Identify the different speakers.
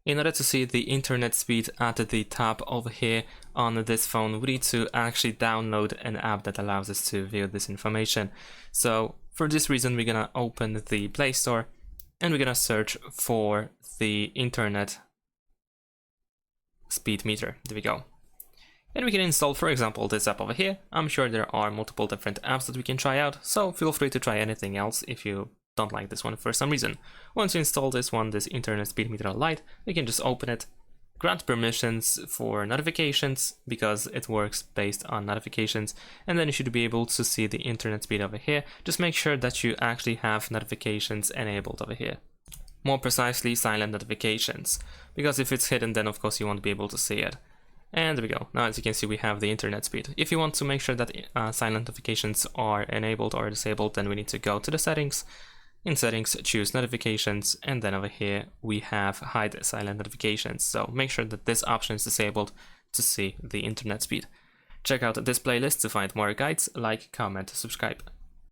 Speaker 1: In order to see the internet speed at the top over here on this phone, we need to actually download an app that allows us to view this information. So for this reason, we're gonna open the Play Store and we're gonna search for the internet speed meter. There we go. And we can install, for example, this app over here. I'm sure there are multiple different apps that we can try out, so feel free to try anything else if you don't like this one for some reason. Once you install this one, this internet speed meter Lite, you can just open it, grant permissions for notifications because it works based on notifications, and then you should be able to see the internet speed over here. Just make sure that you actually have notifications enabled over here. More precisely, silent notifications, because if it's hidden, then of course you won't be able to see it. And there we go. Now as you can see, we have the internet speed. If you want to make sure that silent notifications are enabled or disabled, then we need to go to the settings. In settings, choose notifications, and then over here we have hide silent notifications. So make sure that this option is disabled to see the internet speed. Check out this playlist to find more guides, like, comment, subscribe.